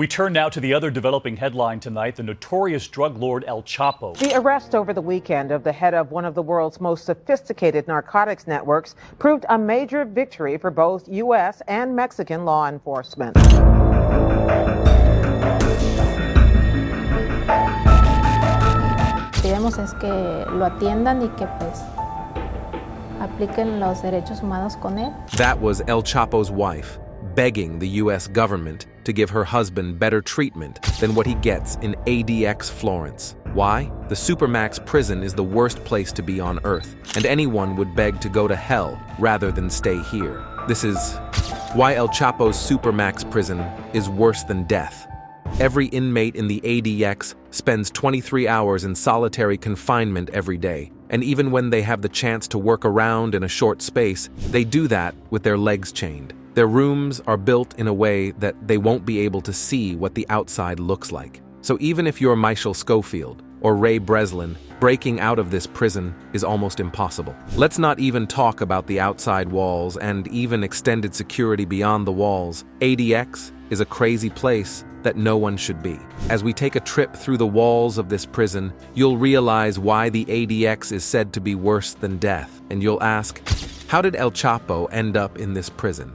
We turn now to the other developing headline tonight, the notorious drug lord El Chapo. The arrest over the weekend of the head of one of the world's most sophisticated narcotics networks proved a major victory for both U.S. and Mexican law enforcement. Queremos es que lo atiendan y que pues apliquen los derechos humanos con él. That was El Chapo's wife, begging the U.S. government to give her husband better treatment than what he gets in ADX Florence. Why? The Supermax Prison is the worst place to be on Earth, and anyone would beg to go to hell rather than stay here. This is why El Chapo's Supermax Prison is worse than death. Every inmate in the ADX spends 23 hours in solitary confinement every day, and even when they have the chance to work around in a short space, they do that with their legs chained. Their rooms are built in a way that they won't be able to see what the outside looks like. So even if you're Michael Schofield or Ray Breslin, breaking out of this prison is almost impossible. Let's not even talk about the outside walls and even extended security beyond the walls. ADX is a crazy place that no one should be. As we take a trip through the walls of this prison, you'll realize why the ADX is said to be worse than death, and you'll ask, how did El Chapo end up in this prison?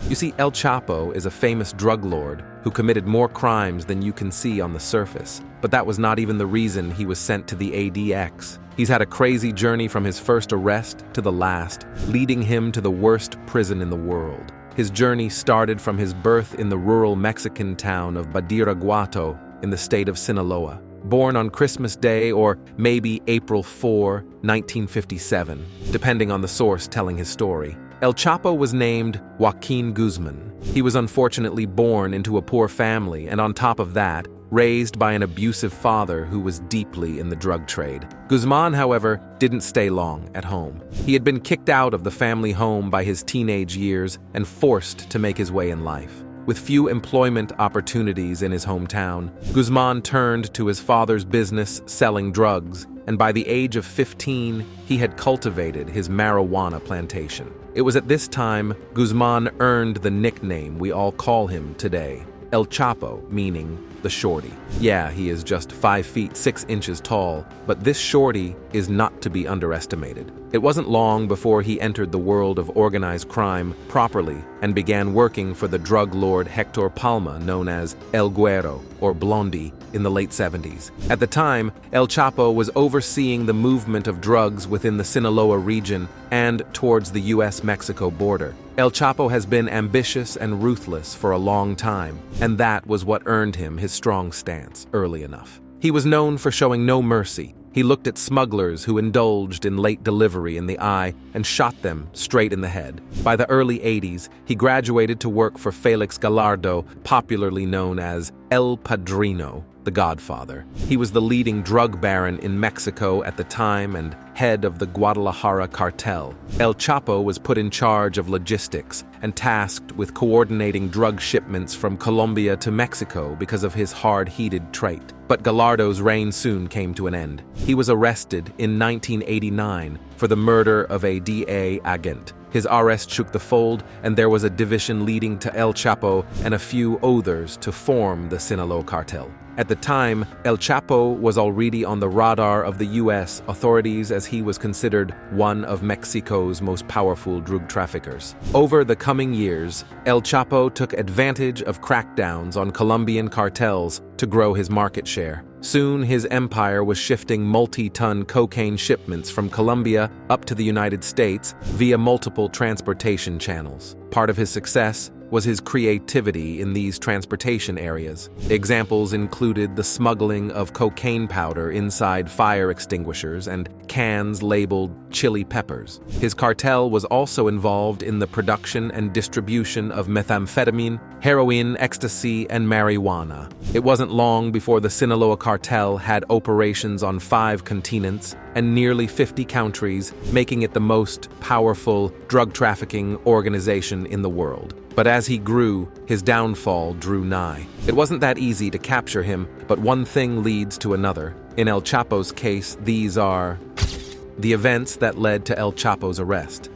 You see, El Chapo is a famous drug lord who committed more crimes than you can see on the surface. But that was not even the reason he was sent to the ADX. He's had a crazy journey from his first arrest to the last, leading him to the worst prison in the world. His journey started from his birth in the rural Mexican town of Badiraguato in the state of Sinaloa. Born on Christmas Day or maybe April 4, 1957, depending on the source telling his story. El Chapo was named Joaquin Guzman. He was unfortunately born into a poor family and on top of that, raised by an abusive father who was deeply in the drug trade. Guzman, however, didn't stay long at home. He had been kicked out of the family home by his teenage years and forced to make his way in life. With few employment opportunities in his hometown, Guzman turned to his father's business selling drugs, and by the age of 15, he had cultivated his marijuana plantation. It was at this time Guzman earned the nickname we all call him today, El Chapo, meaning the shorty. Yeah, he is just 5 feet 6 inches tall, but this shorty is not to be underestimated. It wasn't long before he entered the world of organized crime properly and began working for the drug lord Hector Palma, known as El Güero, or Blondie, in the late 70s. At the time, El Chapo was overseeing the movement of drugs within the Sinaloa region and towards the U.S.-Mexico border. El Chapo has been ambitious and ruthless for a long time, and that was what earned him his strong stance early enough. He was known for showing no mercy. He looked at smugglers who indulged in late delivery in the eye and shot them straight in the head. By the early 80s, he graduated to work for Felix Gallardo, popularly known as El Padrino, the Godfather. He was the leading drug baron in Mexico at the time and head of the Guadalajara cartel. El Chapo was put in charge of logistics and tasked with coordinating drug shipments from Colombia to Mexico because of his hard-headed trait. But Gallardo's reign soon came to an end. He was arrested in 1989 for the murder of a DA agent. His arrest shook the fold, and there was a division leading to El Chapo and a few others to form the Sinaloa cartel. At the time, El Chapo was already on the radar of the U.S. authorities as he was considered one of Mexico's most powerful drug traffickers. Over the coming years, El Chapo took advantage of crackdowns on Colombian cartels to grow his market share. Soon, his empire was shifting multi-ton cocaine shipments from Colombia up to the United States via multiple transportation channels. Part of his success was his creativity in these transportation areas. Examples included the smuggling of cocaine powder inside fire extinguishers and cans labeled chili peppers. His cartel was also involved in the production and distribution of methamphetamine, heroin, ecstasy, and marijuana. It wasn't long before the Sinaloa cartel had operations on 5 continents and nearly 50 countries, making it the most powerful drug trafficking organization in the world. But as he grew, his downfall drew nigh. It wasn't that easy to capture him, but one thing leads to another. In El Chapo's case, these are the events that led to El Chapo's arrest.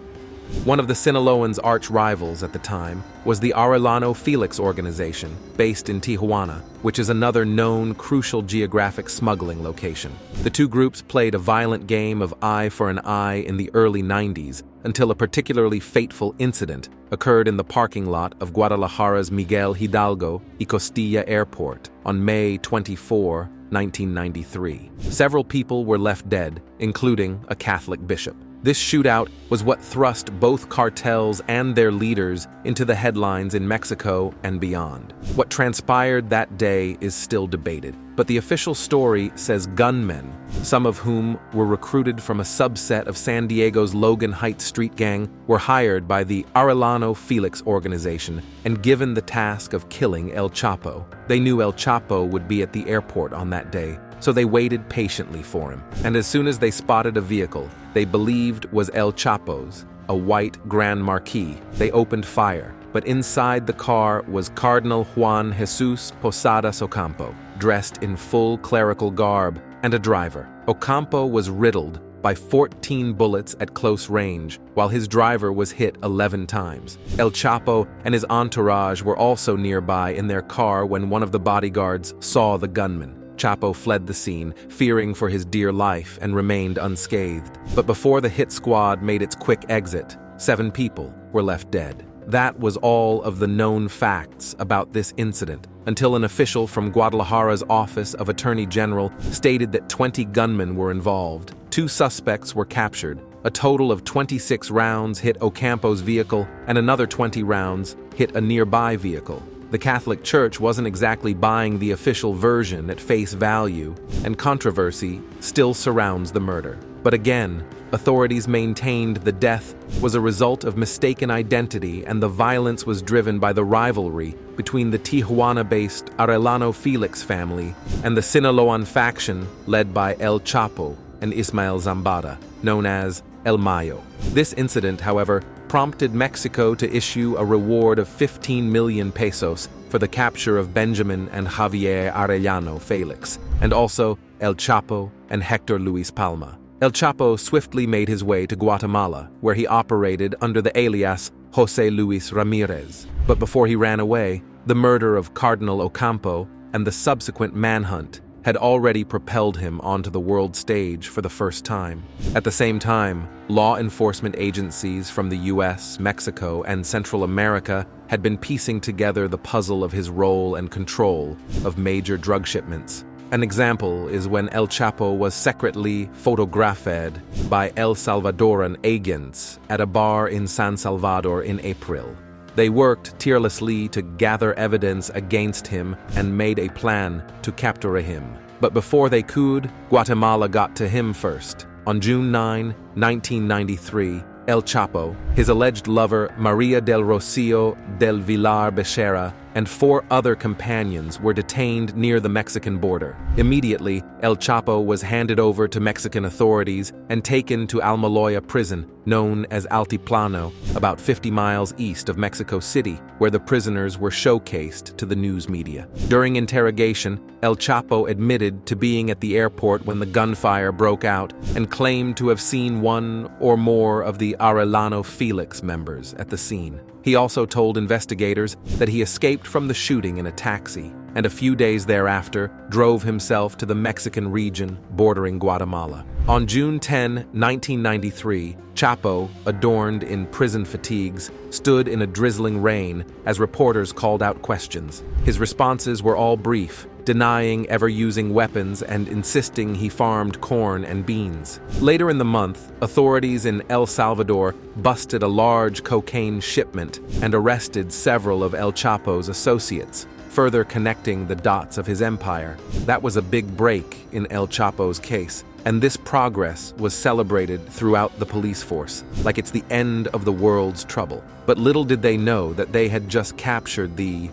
One of the Sinaloans' arch rivals at the time was the Arellano Felix organization, based in Tijuana, which is another known crucial geographic smuggling location. The two groups played a violent game of eye for an eye in the early 90s until a particularly fateful incident occurred in the parking lot of Guadalajara's Miguel Hidalgo y Costilla Airport on May 24, 1993. Several people were left dead, including a Catholic bishop. This shootout was what thrust both cartels and their leaders into the headlines in Mexico and beyond. What transpired that day is still debated, but the official story says gunmen, some of whom were recruited from a subset of San Diego's Logan Heights street gang, were hired by the Arellano Felix organization and given the task of killing El Chapo. They knew El Chapo would be at the airport on that day, so they waited patiently for him. And as soon as they spotted a vehicle they believed was El Chapo's, a white Grand Marquis, they opened fire. But inside the car was Cardinal Juan Jesus Posadas Ocampo, dressed in full clerical garb, and a driver. Ocampo was riddled by 14 bullets at close range, while his driver was hit 11 times. El Chapo and his entourage were also nearby in their car when one of the bodyguards saw the gunman. Chapo fled the scene, fearing for his dear life, and remained unscathed. But before the hit squad made its quick exit, 7 people were left dead. That was all of the known facts about this incident, until an official from Guadalajara's Office of Attorney General stated that 20 gunmen were involved. 2 suspects were captured. A total of 26 rounds hit Ocampo's vehicle, and another 20 rounds hit a nearby vehicle. The Catholic Church wasn't exactly buying the official version at face value, and controversy still surrounds the murder. But again, authorities maintained the death was a result of mistaken identity, and the violence was driven by the rivalry between the Tijuana-based Arellano Felix family and the Sinaloan faction led by El Chapo and Ismael Zambada, known as El Mayo. This incident, however, prompted Mexico to issue a reward of 15 million pesos for the capture of Benjamin and Javier Arellano Felix, and also El Chapo and Hector Luis Palma. El Chapo swiftly made his way to Guatemala, where he operated under the alias José Luis Ramirez. But before he ran away, the murder of Cardinal Ocampo and the subsequent manhunt had already propelled him onto the world stage for the first time. At the same time, law enforcement agencies from the US, Mexico, and Central America had been piecing together the puzzle of his role and control of major drug shipments. An example is when El Chapo was secretly photographed by El Salvadoran agents at a bar in San Salvador in April. They worked tirelessly to gather evidence against him and made a plan to capture him. But before they could, Guatemala got to him first. On June 9, 1993, El Chapo, his alleged lover Maria del Rocio del Villar Becerra, and 4 other companions were detained near the Mexican border. Immediately, El Chapo was handed over to Mexican authorities and taken to Almoloya Prison, known as Altiplano, about 50 miles east of Mexico City, where the prisoners were showcased to the news media. During interrogation, El Chapo admitted to being at the airport when the gunfire broke out and claimed to have seen one or more of the Arellano Felix members at the scene. He also told investigators that he escaped from the shooting in a taxi, and a few days thereafter drove himself to the Mexican region bordering Guatemala. On June 10, 1993, Chapo, adorned in prison fatigues, stood in a drizzling rain as reporters called out questions. His responses were all brief, denying ever using weapons and insisting he farmed corn and beans. Later in the month, authorities in El Salvador busted a large cocaine shipment and arrested several of El Chapo's associates, further connecting the dots of his empire. That was a big break in El Chapo's case, and this progress was celebrated throughout the police force, like it's the end of the world's trouble. But little did they know that they had just captured the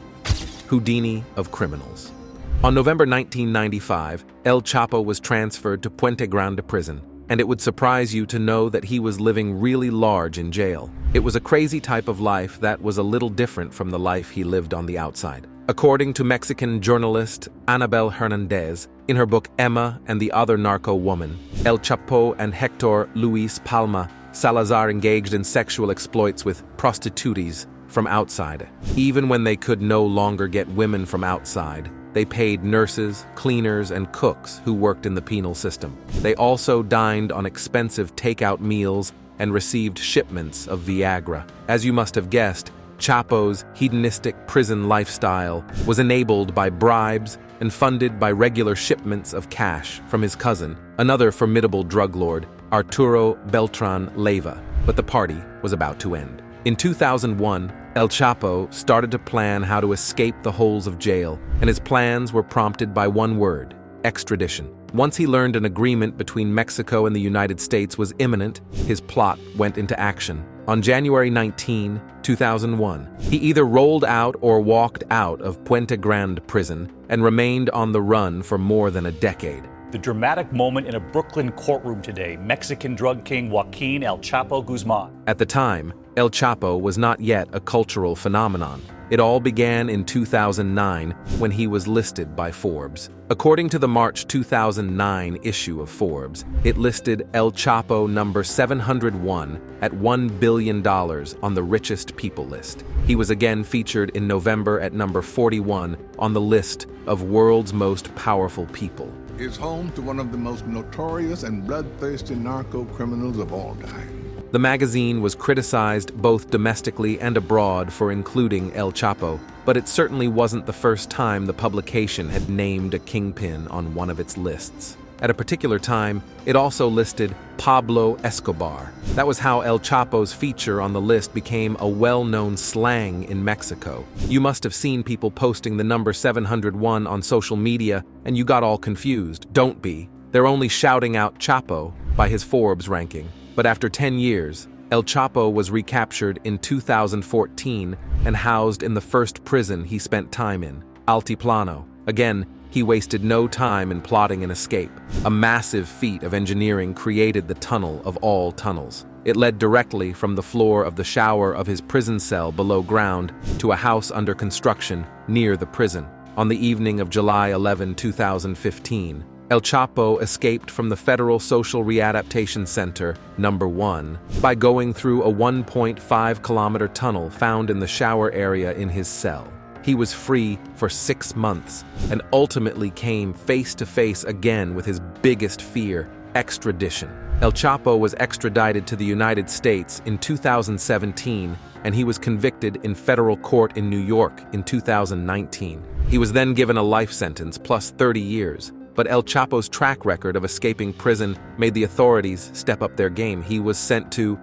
Houdini of criminals. On November 1995, El Chapo was transferred to Puente Grande Prison, and it would surprise you to know that he was living really large in jail. It was a crazy type of life that was a little different from the life he lived on the outside. According to Mexican journalist Anabel Hernandez, in her book Emma and the Other Narco Woman, El Chapo and Hector Luis Palma Salazar engaged in sexual exploits with prostitutes from outside. Even when they could no longer get women from outside, they paid nurses, cleaners, and cooks who worked in the penal system. They also dined on expensive takeout meals and received shipments of Viagra. As you must have guessed, Chapo's hedonistic prison lifestyle was enabled by bribes and funded by regular shipments of cash from his cousin, another formidable drug lord, Arturo Beltran Leyva. But the party was about to end. In 2001, El Chapo started to plan how to escape the holes of jail, and his plans were prompted by one word: extradition. Once he learned an agreement between Mexico and the United States was imminent, his plot went into action. On January 19, 2001, he either rolled out or walked out of Puente Grande prison and remained on the run for more than a decade. The dramatic moment in a Brooklyn courtroom today, Mexican drug king Joaquin El Chapo Guzman. At the time, El Chapo was not yet a cultural phenomenon. It all began in 2009 when he was listed by Forbes. According to the March 2009 issue of Forbes, it listed El Chapo number 701 at $1 billion on the richest people list. He was again featured in November at number 41 on the list of world's most powerful people. Is home to one of the most notorious and bloodthirsty narco criminals of all time. The magazine was criticized both domestically and abroad for including El Chapo, but it certainly wasn't the first time the publication had named a kingpin on one of its lists. At a particular time, it also listed Pablo Escobar. That was how El Chapo's feature on the list became a well-known slang in Mexico. You must have seen people posting the number 701 on social media, and you got all confused. Don't be. They're only shouting out Chapo by his Forbes ranking. But after 10 years, El Chapo was recaptured in 2014 and housed in the first prison he spent time in, Altiplano. Again, he wasted no time in plotting an escape. A massive feat of engineering created the tunnel of all tunnels. It led directly from the floor of the shower of his prison cell below ground to a house under construction near the prison. On the evening of July 11, 2015, El Chapo escaped from the Federal Social Readaptation Center, number 1, by going through a 1.5-kilometer tunnel found in the shower area in his cell. He was free for 6 months and ultimately came face to face again with his biggest fear: extradition. El Chapo was extradited to the United States in 2017, and he was convicted in federal court in New York in 2019. He was then given a life sentence plus 30 years. But El Chapo's track record of escaping prison made the authorities step up their game. He was sent to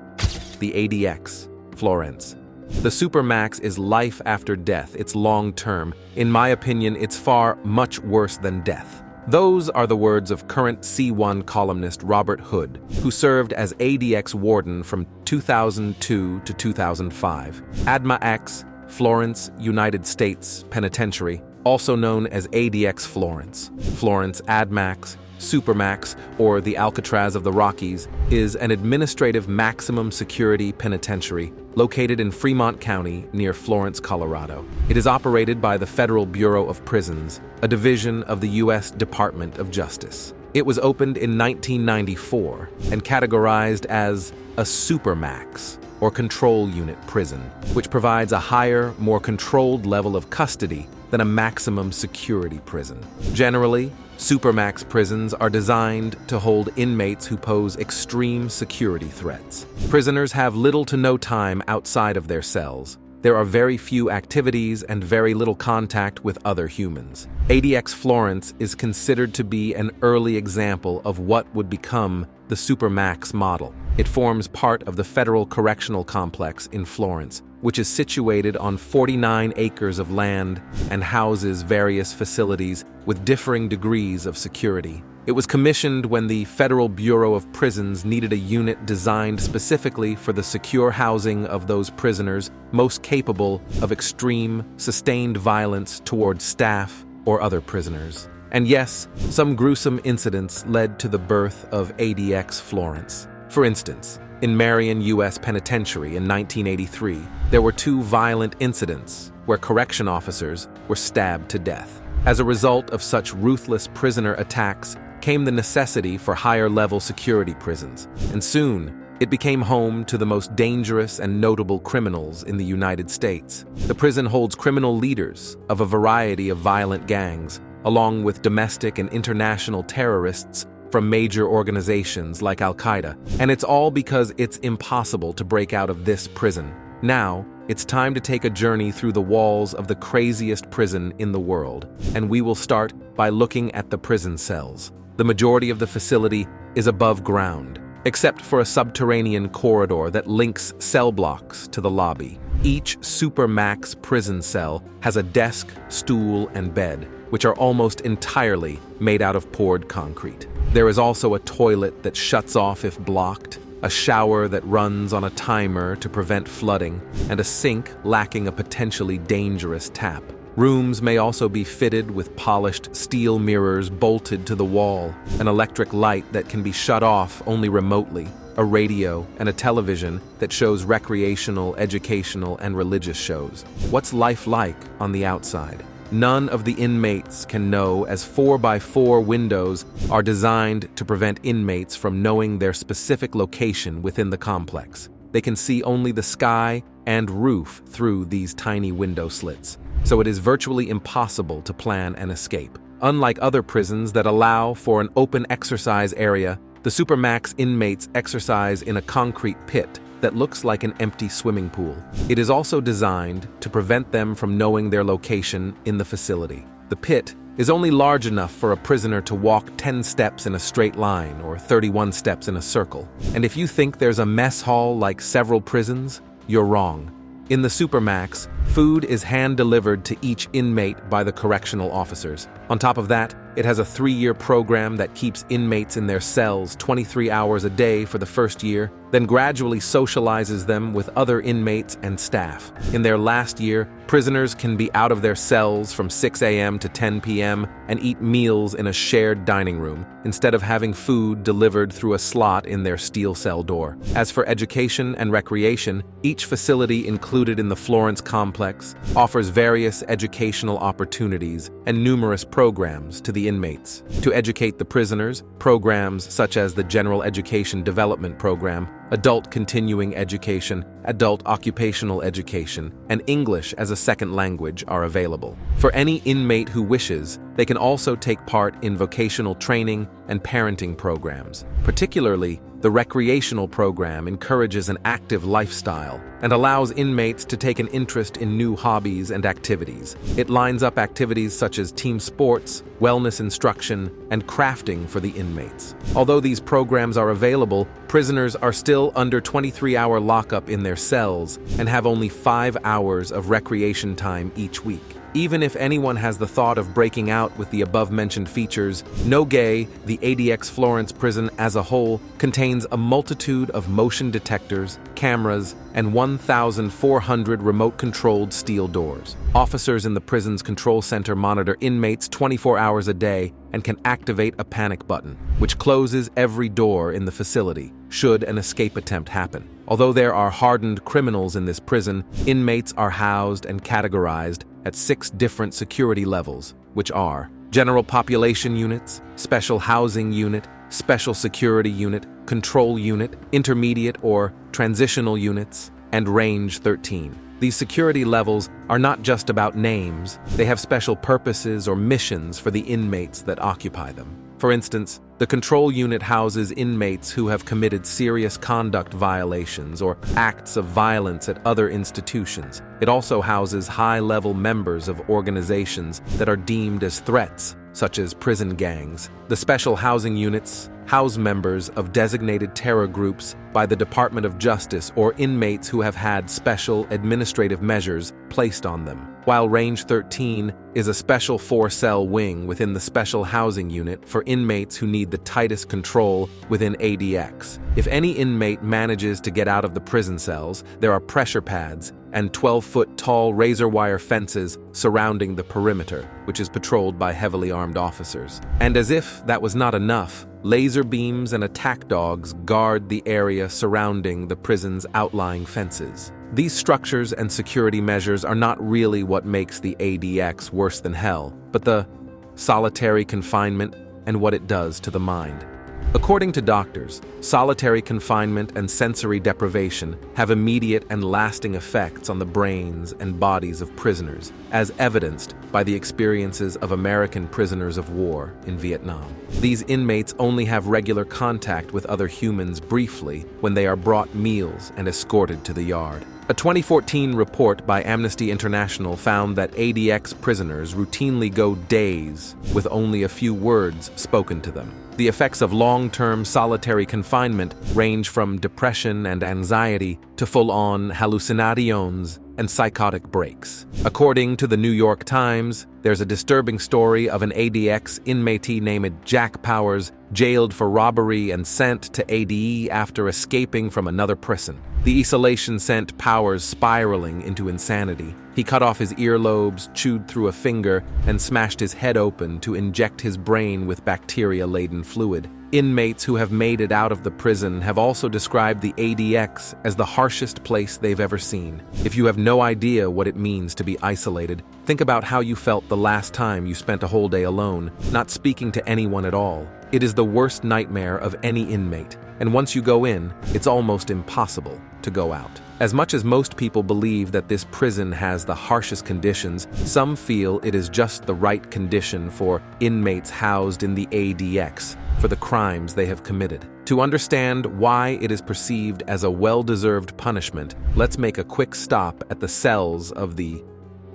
the ADX Florence. The Supermax is life after death. It's long-term. In my opinion, it's far much worse than death. Those are the words of current C1 columnist Robert Hood, who served as ADX warden from 2002 to 2005. Admax Florence, United States Penitentiary, also known as ADX Florence. Florence Admax, Supermax, or the Alcatraz of the Rockies, is an administrative maximum security penitentiary located in Fremont County near Florence, Colorado. It is operated by the Federal Bureau of Prisons, a division of the U.S. Department of Justice. It was opened in 1994 and categorized as a Supermax, or control unit prison, which provides a higher, more controlled level of custody than a maximum security prison. Generally, Supermax prisons are designed to hold inmates who pose extreme security threats. Prisoners have little to no time outside of their cells. There are very few activities and very little contact with other humans. ADX Florence is considered to be an early example of what would become the Supermax model. It forms part of the Federal Correctional Complex in Florence, which is situated on 49 acres of land and houses various facilities with differing degrees of security. It was commissioned when the Federal Bureau of Prisons needed a unit designed specifically for the secure housing of those prisoners most capable of extreme, sustained violence toward staff or other prisoners. And yes, some gruesome incidents led to the birth of ADX Florence. For instance, in Marion, U.S. Penitentiary in 1983, there were 2 violent incidents where correction officers were stabbed to death. As a result of such ruthless prisoner attacks came the necessity for higher-level security prisons, and soon, It became home to the most dangerous and notable criminals in the United States. The prison holds criminal leaders of a variety of violent gangs, along with domestic and international terrorists from major organizations like Al-Qaeda. And it's all because it's impossible to break out of this prison. Now, it's time to take a journey through the walls of the craziest prison in the world. And we will start by looking at the prison cells. The majority of the facility is above ground, except for a subterranean corridor that links cell blocks to the lobby. Each Supermax prison cell has a desk, stool, and bed, which are almost entirely made out of poured concrete. There is also a toilet that shuts off if blocked, a shower that runs on a timer to prevent flooding, and a sink lacking a potentially dangerous tap. Rooms may also be fitted with polished steel mirrors bolted to the wall, an electric light that can be shut off only remotely, a radio, and a television that shows recreational, educational, and religious shows. What's life like on the outside? None of the inmates can know, as 4x4 windows are designed to prevent inmates from knowing their specific location within the complex. They can see only the sky and roof through these tiny window slits, so it is virtually impossible to plan an escape. Unlike other prisons that allow for an open exercise area, the Supermax inmates exercise in a concrete pit that looks like an empty swimming pool. It is also designed to prevent them from knowing their location in the facility. The pit is only large enough for a prisoner to walk 10 steps in a straight line or 31 steps in a circle. And if you think there's a mess hall like several prisons, you're wrong. In the Supermax, food is hand-delivered to each inmate by the correctional officers. On top of that, it has a 3-year program that keeps inmates in their cells 23 hours a day for the first year, then gradually socializes them with other inmates and staff. In their last year, prisoners can be out of their cells from 6 a.m. to 10 p.m. and eat meals in a shared dining room, instead of having food delivered through a slot in their steel cell door. As for education and recreation, each facility included in the Florence complex offers various educational opportunities and numerous programs to the inmates. To educate the prisoners, programs such as the General Education Development Program, Adult Continuing Education, Adult Occupational Education, and English as a second language are available. For any inmate who wishes, they can also take part in vocational training and parenting programs. Particularly, the recreational program encourages an active lifestyle and allows inmates to take an interest in new hobbies and activities. It lines up activities such as team sports, wellness instruction, and crafting for the inmates. Although these programs are available, prisoners are still under 23-hour lockup in their cells and have only 5 hours of recreation time each week. Even if anyone has the thought of breaking out with the above-mentioned features, no gay, the ADX Florence prison as a whole contains a multitude of motion detectors, cameras, and 1,400 remote-controlled steel doors. Officers in the prison's control center monitor inmates 24 hours a day and can activate a panic button, which closes every door in the facility should an escape attempt happen. Although there are hardened criminals in this prison, inmates are housed and categorized at 6 different security levels, which are General Population Units, Special Housing Unit, Special Security Unit, Control Unit, Intermediate or Transitional Units, and Range 13. These security levels are not just about names, they have special purposes or missions for the inmates that occupy them. For instance, the Control Unit houses inmates who have committed serious conduct violations or acts of violence at other institutions. It also houses high-level members of organizations that are deemed as threats, such as prison gangs. The Special Housing Units house members of designated terror groups by the Department of Justice or inmates who have had special administrative measures placed on them, while Range 13 is a special 4-cell wing within the Special Housing Unit for inmates who need the tightest control within ADX. If any inmate manages to get out of the prison cells, there are pressure pads and 12-foot-tall razor-wire fences surrounding the perimeter, which is patrolled by heavily armed officers. And as if that was not enough, laser beams and attack dogs guard the area surrounding the prison's outlying fences. These structures and security measures are not really what makes the ADX worse than hell, but the solitary confinement and what it does to the mind. According to doctors, solitary confinement and sensory deprivation have immediate and lasting effects on the brains and bodies of prisoners, as evidenced by the experiences of American prisoners of war in Vietnam. These inmates only have regular contact with other humans briefly when they are brought meals and escorted to the yard. A 2014 report by Amnesty International found that ADX prisoners routinely go days with only a few words spoken to them. The effects of long-term solitary confinement range from depression and anxiety to full-on hallucinations and psychotic breaks. According to the New York Times, there's a disturbing story of an ADX inmate named Jack Powers, jailed for robbery and sent to ADE after escaping from another prison. The isolation sent Powers spiraling into insanity. He cut off his earlobes, chewed through a finger, and smashed his head open to inject his brain with bacteria-laden fluid. Inmates who have made it out of the prison have also described the ADX as the harshest place they've ever seen. If you have no idea what it means to be isolated, think about how you felt the last time you spent a whole day alone, not speaking to anyone at all. It is the worst nightmare of any inmate, and once you go in, it's almost impossible to go out. As much as most people believe that this prison has the harshest conditions, some feel it is just the right condition for inmates housed in the ADX for the crimes they have committed. To understand why it is perceived as a well-deserved punishment, let's make a quick stop at the cells of the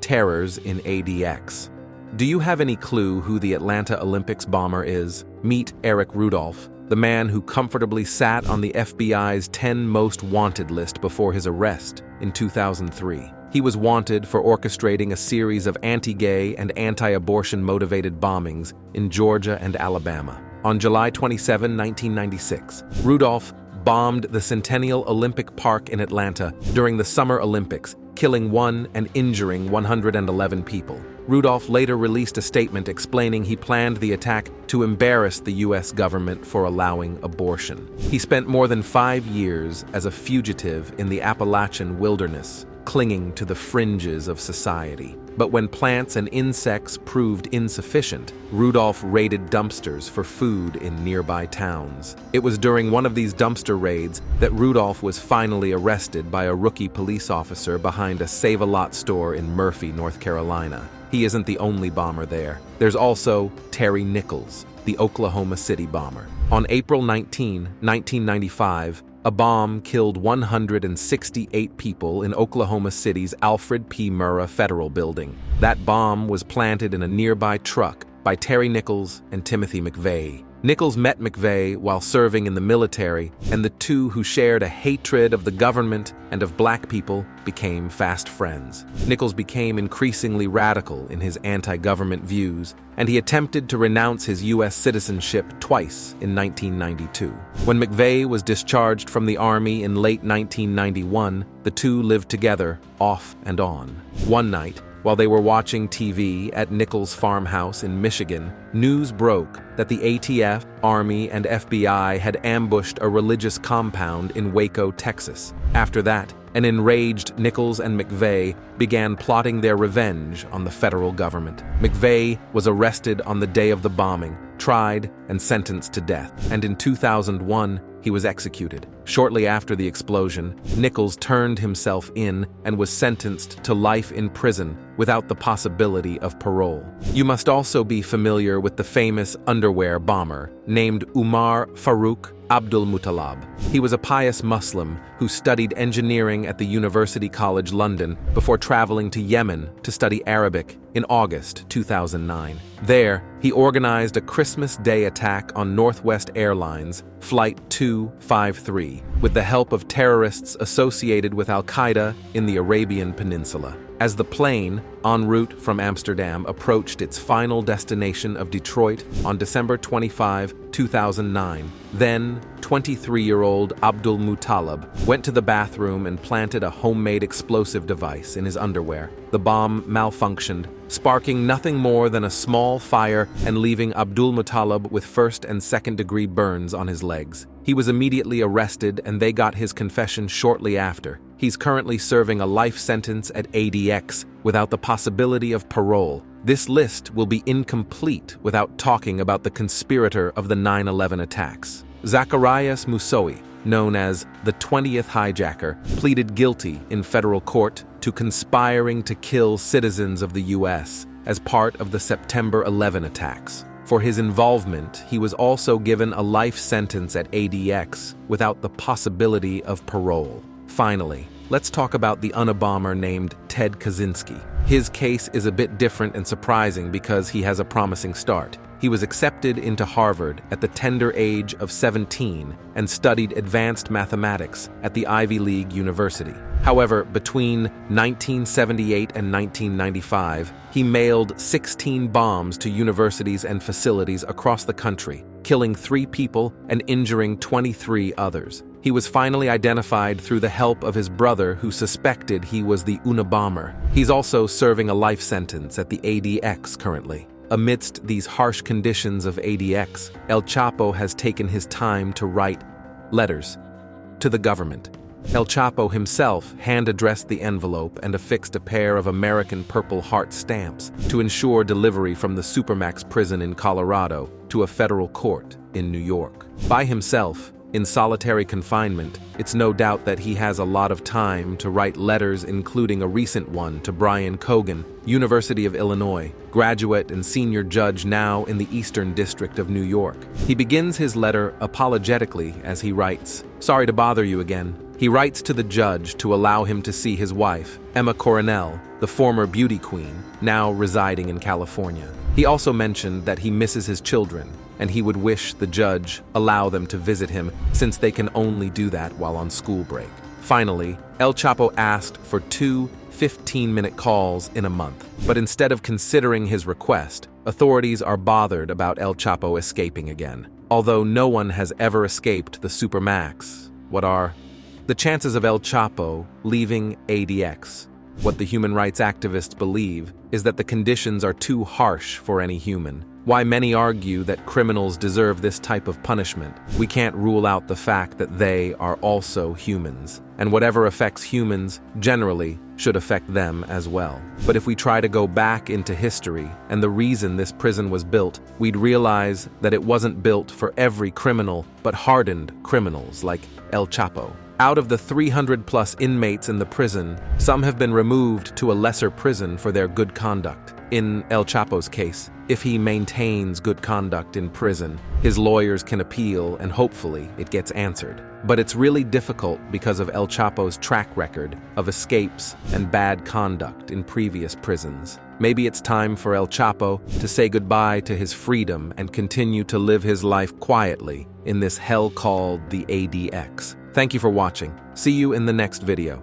terrors in ADX. Do you have any clue who the Atlanta Olympics bomber is? Meet Eric Rudolph, the man who comfortably sat on the FBI's 10 most wanted list before his arrest in 2003. He was wanted for orchestrating a series of anti-gay and anti-abortion motivated bombings in Georgia and Alabama. On July 27, 1996, Rudolph bombed the Centennial Olympic Park in Atlanta during the Summer Olympics, killing one and injuring 111 people. Rudolph later released a statement explaining he planned the attack to embarrass the U.S. government for allowing abortion. He spent more than 5 years as a fugitive in the Appalachian wilderness, clinging to the fringes of society. But when plants and insects proved insufficient, Rudolph raided dumpsters for food in nearby towns. It was during one of these dumpster raids that Rudolph was finally arrested by a rookie police officer behind a Save-A-Lot store in Murphy, North Carolina. He isn't the only bomber there. There's also Terry Nichols, the Oklahoma City bomber. On April 19, 1995, a bomb killed 168 people in Oklahoma City's Alfred P. Murrah Federal Building. That bomb was planted in a nearby truck by Terry Nichols and Timothy McVeigh. Nichols met McVeigh while serving in the military, and the two, who shared a hatred of the government and of black people, became fast friends. Nichols became increasingly radical in his anti-government views, and he attempted to renounce his U.S. citizenship twice in 1992. When McVeigh was discharged from the Army in late 1991, the two lived together off and on. One night, while they were watching TV at Nichols' farmhouse in Michigan, news broke that the ATF, Army, and FBI had ambushed a religious compound in Waco, Texas. After that, an enraged Nichols and McVeigh began plotting their revenge on the federal government. McVeigh was arrested on the day of the bombing, tried, and sentenced to death, and in 2001, he was executed. Shortly after the explosion, Nichols turned himself in and was sentenced to life in prison without the possibility of parole. You must also be familiar with the famous underwear bomber named Umar Farouk Abdul-Muttalab. He was a pious Muslim who studied engineering at the University College London before traveling to Yemen to study Arabic in August 2009. There, he organized a Christmas Day attack on Northwest Airlines Flight 253 with the help of terrorists associated with Al-Qaeda in the Arabian Peninsula. As the plane, en route from Amsterdam, approached its final destination of Detroit on December 25, 2009, then 23-year-old Abdul Muttalib went to the bathroom and planted a homemade explosive device in his underwear. The bomb malfunctioned, sparking nothing more than a small fire and leaving Abdul Muttalib with first and second-degree burns on his legs. He was immediately arrested, and they got his confession shortly after. He's currently serving a life sentence at ADX, without the possibility of parole. This list will be incomplete without talking about the conspirator of the 9/11 attacks. Zacarias Moussoui, known as the 20th hijacker, pleaded guilty in federal court to conspiring to kill citizens of the U.S. as part of the September 11 attacks. For his involvement, he was also given a life sentence at ADX without the possibility of parole. Finally, let's talk about the Unabomber named Ted Kaczynski. His case is a bit different and surprising because he has a promising start. He was accepted into Harvard at the tender age of 17 and studied advanced mathematics at the Ivy League University. However, between 1978 and 1995, he mailed 16 bombs to universities and facilities across the country, killing 3 people and injuring 23 others. He was finally identified through the help of his brother, who suspected he was the Unabomber. He's also serving a life sentence at the ADX currently. Amidst these harsh conditions of ADX, El Chapo has taken his time to write letters to the government. El Chapo himself hand-addressed the envelope and affixed a pair of American Purple Heart stamps to ensure delivery from the Supermax Prison in Colorado to a federal court in New York. By himself, in solitary confinement, it's no doubt that he has a lot of time to write letters, including a recent one to Brian Cogan, University of Illinois, graduate and senior judge now in the Eastern District of New York. He begins his letter apologetically as he writes, "Sorry to bother you again." He writes to the judge to allow him to see his wife, Emma Coronel, the former beauty queen, now residing in California. He also mentioned that he misses his children, and he would wish the judge allow them to visit him since they can only do that while on school break. Finally, El Chapo asked for 2 15-minute calls in a month. But instead of considering his request, authorities are bothered about El Chapo escaping again. Although no one has ever escaped the Supermax, what are the chances of El Chapo leaving ADX? What the human rights activists believe is that the conditions are too harsh for any human. Why many argue that criminals deserve this type of punishment, we can't rule out the fact that they are also humans, and whatever affects humans generally should affect them as well. But if we try to go back into history and the reason this prison was built, we'd realize that it wasn't built for every criminal, but hardened criminals like El Chapo. Out of the 300+ inmates in the prison, some have been removed to a lesser prison for their good conduct. In El Chapo's case, if he maintains good conduct in prison, his lawyers can appeal and hopefully it gets answered. But it's really difficult because of El Chapo's track record of escapes and bad conduct in previous prisons. Maybe it's time for El Chapo to say goodbye to his freedom and continue to live his life quietly in this hell called the ADX. Thank you for watching. See you in the next video.